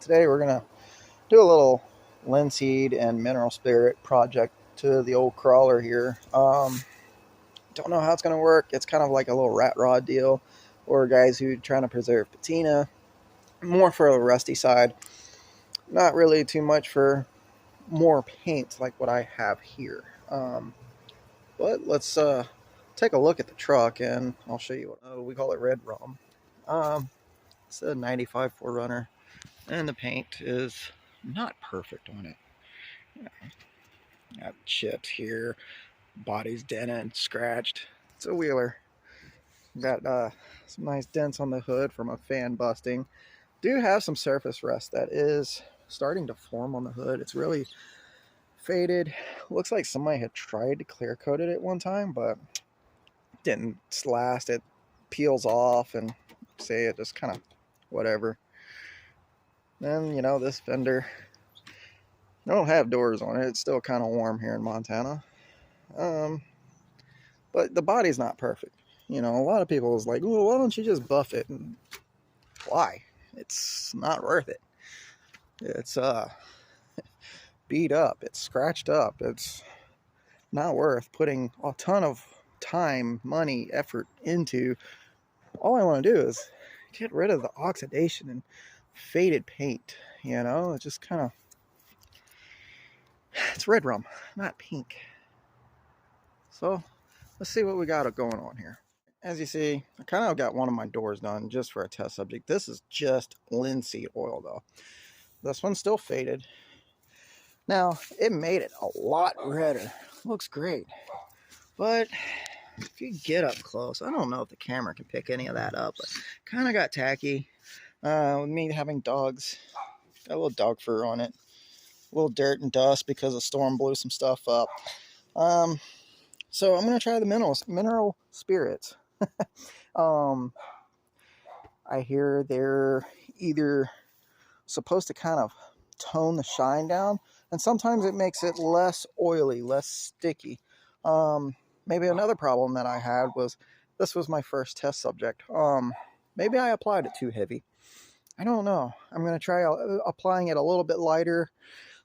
Today we're gonna do a little linseed and mineral spirit project to the old crawler here. Don't know how it's gonna work. It's kind of like a little rat rod deal, or guys who are trying to preserve patina. More for the rusty side, not really too much for more paint like what I have here. But let's take a look at the truck and I'll show you what we call it red rum. It's a 95 4runner, and the paint is not perfect on it. Got chips here, body's dented, scratched. It's a wheeler. Got some nice dents on the hood from a fan busting. Do have some surface rust that is starting to form on the hood. It's really faded. Looks like somebody had tried to clear coat it at one time, but didn't last. It peels off and say it just kind of whatever. Then, you know, this fender, I don't have doors on it. It's still kind of warm here in Montana. But the body's not perfect. You know, a lot of people is like, well, why don't you just buff it? And why? It's not worth it. It's beat up. It's scratched up. It's not worth putting a ton of time, money, effort into. All I want to do is get rid of the oxidation and faded paint. You know, it's just kind of, it's red rum, not pink. So let's see what we got going on here. As you see, I kind of got one of my doors done just for a test subject. This is just linseed oil though. This one's still faded. Now, it made it a lot redder. Looks great. But if you get up close, I don't know if the camera can pick any of that up, but kind of got tacky. With me having dogs, got a little dog fur on it. A little dirt and dust because the storm blew some stuff up. So I'm going to try the mineral spirits. I hear they're either supposed to kind of tone the shine down, and sometimes it makes it less oily, less sticky. Maybe another problem that I had was this was my first test subject. Maybe I applied it too heavy. I don't know. I'm going to try applying it a little bit lighter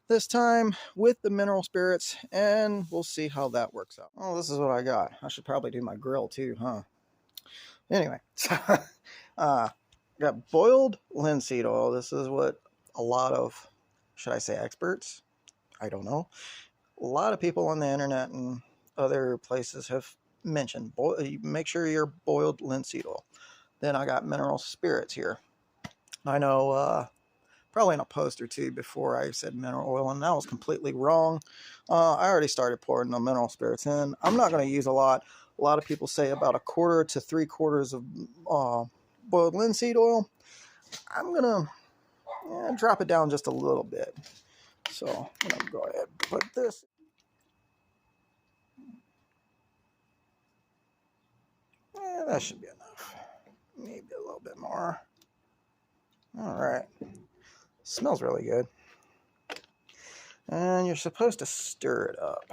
this time with the mineral spirits, and we'll see how that works out. Oh, this is what I got. I should probably do my grill too, huh? Anyway, got boiled linseed oil. This is what a lot of, should I say experts? I don't know. A lot of people on the internet and other places have mentioned, make sure you're boiled linseed oil. Then I got mineral spirits here. I know probably in a post or two before I said mineral oil, and that was completely wrong. I already started pouring the mineral spirits in. I'm not going to use a lot. A lot of people say about 1/4 to 3/4 of boiled linseed oil. I'm going to drop it down just a little bit. So I'm going to go ahead and put this. That should be enough. Maybe a little bit more. All right. Smells really good. And you're supposed to stir it up.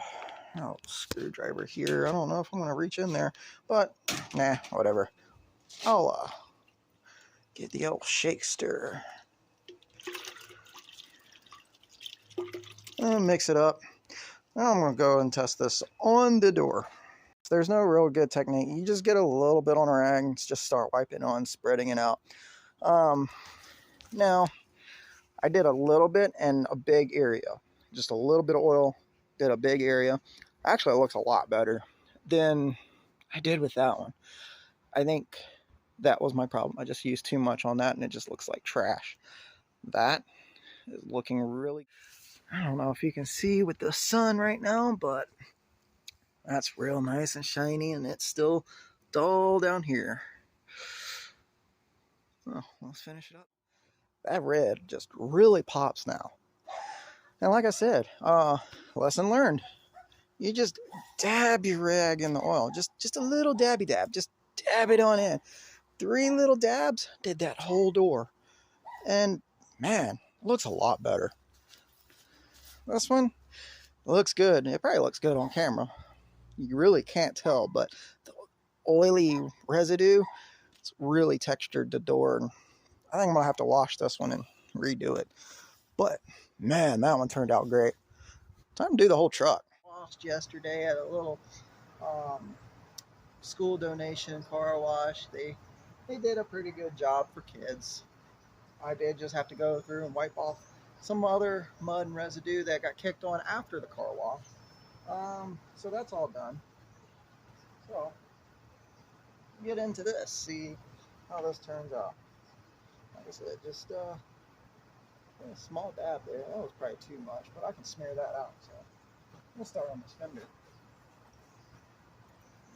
Oh, screwdriver here. I don't know if I'm going to reach in there, but nah, whatever. I'll get the old shake stir. And mix it up. Now I'm going to go and test this on the door. There's no real good technique. You just get a little bit on a rag and just start wiping on, spreading it out. Now, I did a little bit in a big area. Just a little bit of oil, did a big area. Actually, it looks a lot better than I did with that one. I think that was my problem. I just used too much on that and it just looks like trash. That is looking really, I don't know if you can see with the sun right now, but that's real nice and shiny, and it's still dull down here. Well, let's finish it up. That red just really pops now. And like I said, lesson learned. You just dab your rag in the oil. Just a little dabby dab. Just dab it on in. 3 little dabs did that whole door. And man, it looks a lot better. This one looks good. It probably looks good on camera. You really can't tell, but the oily residue, it's really textured the door. And I think I'm going to have to wash this one and redo it. But man, that one turned out great. Time to do the whole truck. Washed yesterday at a little school donation car wash. They did a pretty good job for kids. I did just have to go through and wipe off some other mud and residue that got kicked on after the car wash. So that's all done. So get into this, see how this turns out. Like I said, just a small dab there. That was probably too much, but I can smear that out. So we'll start on this fender.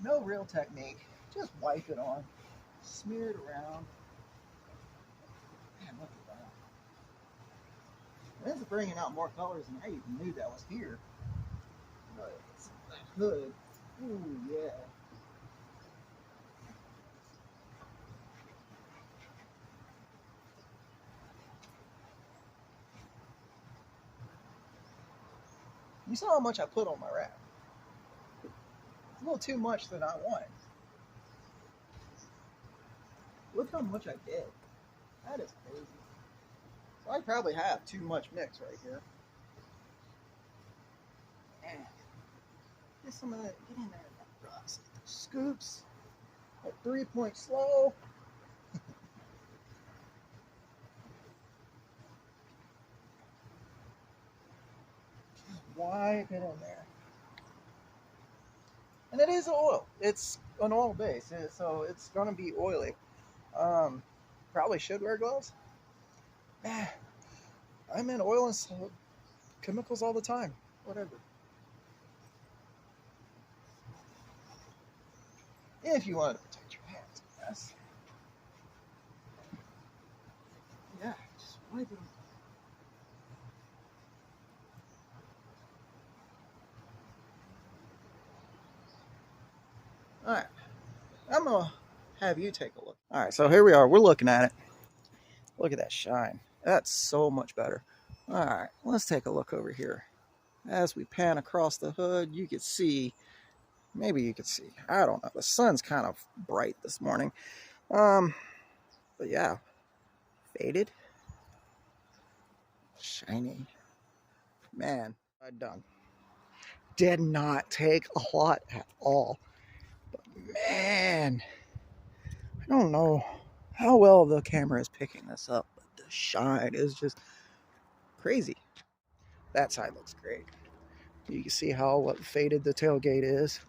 No real technique, just wipe it on, smear it around. Man, look at that. It's bringing out more colors than I even knew that was here. But that hood, ooh yeah. You saw how much I put on my wrap. It's a little too much than I wanted. Look how much I did. That is crazy. So I probably have too much mix right here. Man, get some of that, get in there in that rust. Scoops at 3-point slow. Wipe it in there. And it is oil. It's an oil base, so it's going to be oily. Probably should wear gloves. I'm in oil and chemicals all the time. Whatever. If you want to protect your hands, yes. Yeah, just wipe it. All right, I'm gonna have you take a look. All right, so here we are. We're looking at it. Look at that shine. That's so much better. All right, let's take a look over here. As we pan across the hood, you can see, maybe you can see, I don't know. The sun's kind of bright this morning. But yeah, faded, shiny. Man, I'm done. Did not take a lot at all. But man, I don't know how well the camera is picking this up, but the shine is just crazy. That side looks great. You can see how faded the tailgate is.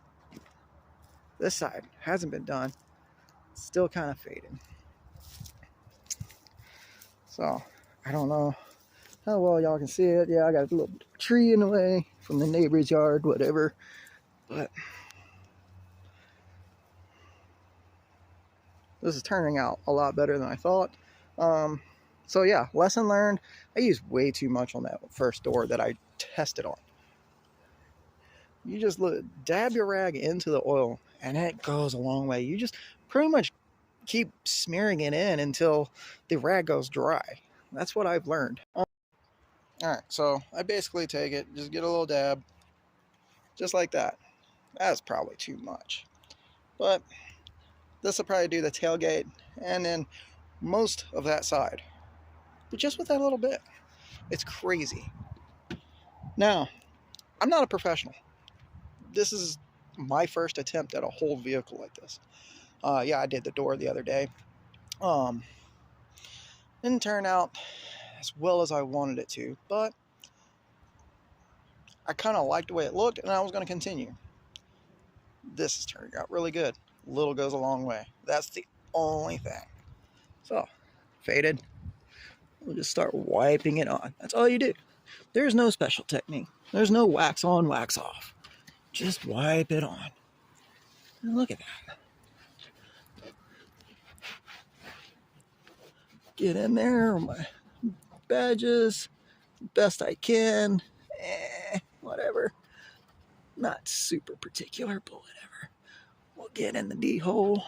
This side hasn't been done. It's still kind of faded. So I don't know how well y'all can see it. Yeah, I got a little tree in the way from the neighbor's yard, whatever. But this is turning out a lot better than I thought. So yeah, lesson learned. I used way too much on that first door that I tested on. You just dab your rag into the oil and it goes a long way. You just pretty much keep smearing it in until the rag goes dry. That's what I've learned. All right, so I basically take it, just get a little dab, just like that. That's probably too much. But this will probably do the tailgate and then most of that side. But just with that little bit. It's crazy. Now, I'm not a professional. This is my first attempt at a whole vehicle like this. Yeah, I did the door the other day. Didn't turn out as well as I wanted it to, but I kind of liked the way it looked and I was going to continue. This is turning out really good. Little goes a long way. That's the only thing. So, faded. We'll just start wiping it on. That's all you do. There's no special technique. There's no wax on, wax off. Just wipe it on. And look at that. Get in there, my badges, best I can. Whatever. Not super particular, but whatever. We'll get in the D hole.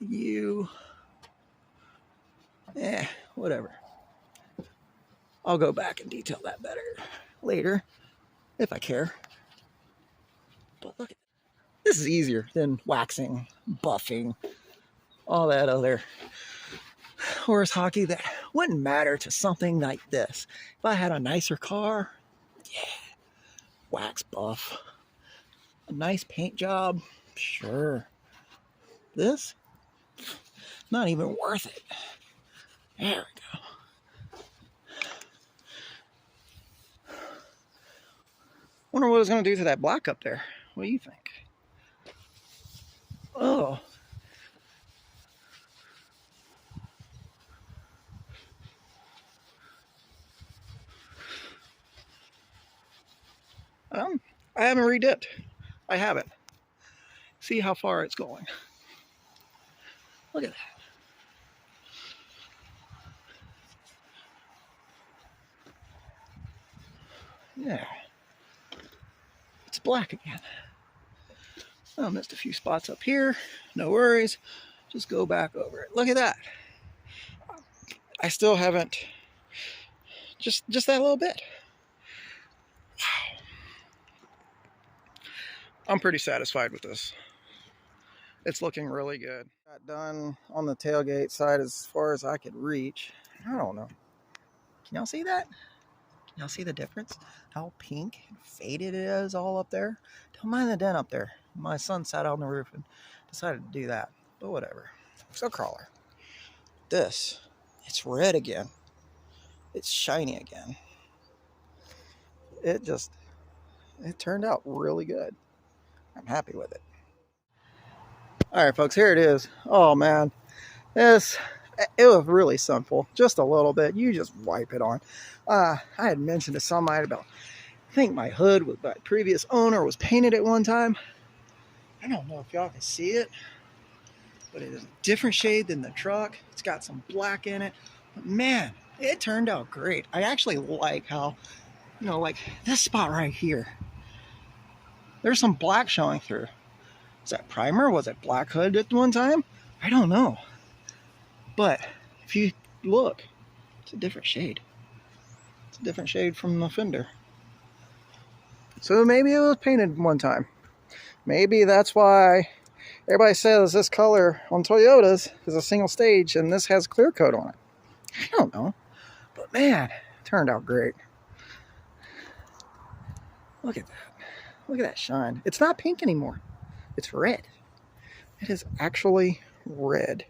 U. Whatever. I'll go back and detail that better later, if I care. But look at this. Is easier than waxing, buffing, all that other horse hockey that wouldn't matter to something like this. If I had a nicer car, yeah, wax buff, a nice paint job, sure. This, not even worth it. There we go. Wonder what it's going to do to that black up there. What do you think? Oh. I haven't redipped. I haven't. See how far it's going. Look at that. Yeah. It's black again. I missed a few spots up here. No worries. Just go back over it. Look at that. I still haven't. Just that little bit. Wow. I'm pretty satisfied with this. It's looking really good. Got done on the tailgate side as far as I could reach. I don't know. Can y'all see that? Can y'all see the difference? How pink and faded it is all up there? Don't mind the dent up there. My son sat out on the roof and decided to do that. But whatever. It's a crawler. This, it's red again. It's shiny again. It turned out really good. I'm happy with it. All right, folks, here it is. Oh man, it was really simple. Just a little bit. You just wipe it on. I had mentioned to somebody about, I think my hood with my previous owner was painted at one time. I don't know if y'all can see it, but it is a different shade than the truck. It's got some black in it. But man, it turned out great. I actually like how, like this spot right here, there's some black showing through. Is that primer? Was it black hood at one time? I don't know. But if you look, it's a different shade. It's a different shade from the fender. So maybe it was painted one time. Maybe that's why everybody says this color on Toyotas is a single stage and this has clear coat on it. I don't know. But man, it turned out great. Look at that. Look at that shine. It's not pink anymore. It's red. It is actually red.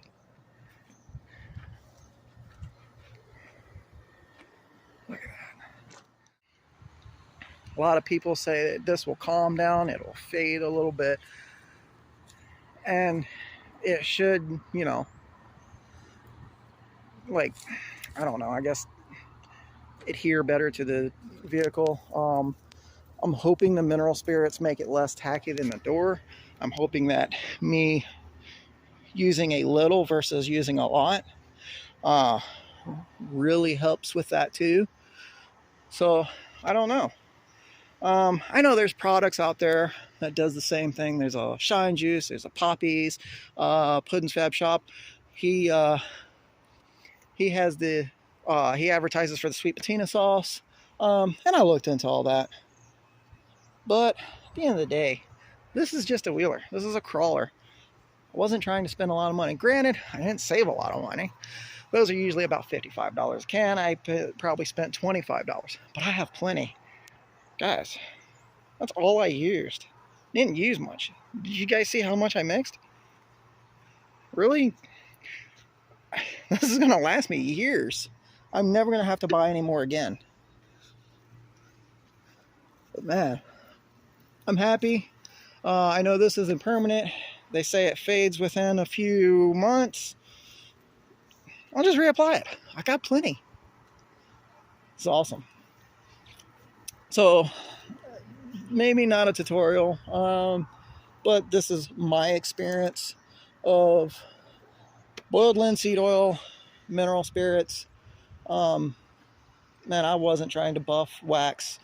Look at that. A lot of people say that this will calm down. It'll fade a little bit. And it should, like, I don't know, I guess adhere better to the vehicle. I'm hoping the mineral spirits make it less tacky than the door. I'm hoping that me using a little versus using a lot really helps with that too. So I don't know. I know there's products out there that does the same thing. There's a Shine Juice, there's a Poppies, Puddin's Fab Shop. He has the he advertises for the sweet patina sauce, and I looked into all that. But at the end of the day, this is just a wheeler. This is a crawler. I wasn't trying to spend a lot of money. Granted, I didn't save a lot of money. Those are usually about $55 a can. I probably spent $25, but I have plenty. Guys, that's all I used. Didn't use much. Did you guys see how much I mixed? Really? This is going to last me years. I'm never going to have to buy any more again. But man, I'm happy. I know this isn't permanent. They say it fades within a few months. I'll just reapply it. I got plenty. It's awesome. So, maybe not a tutorial, but this is my experience of boiled linseed oil, mineral spirits. Man, I wasn't trying to buff, wax,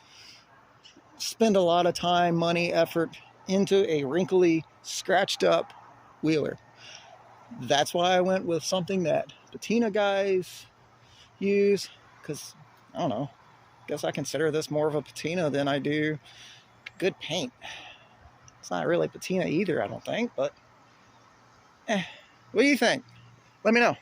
spend a lot of time, money, effort into a wrinkly, scratched up wheeler. That's why I went with something that patina guys use, because, I don't know, I guess I consider this more of a patina than I do good paint. It's not really patina either, I don't think, but what do you think? Let me know.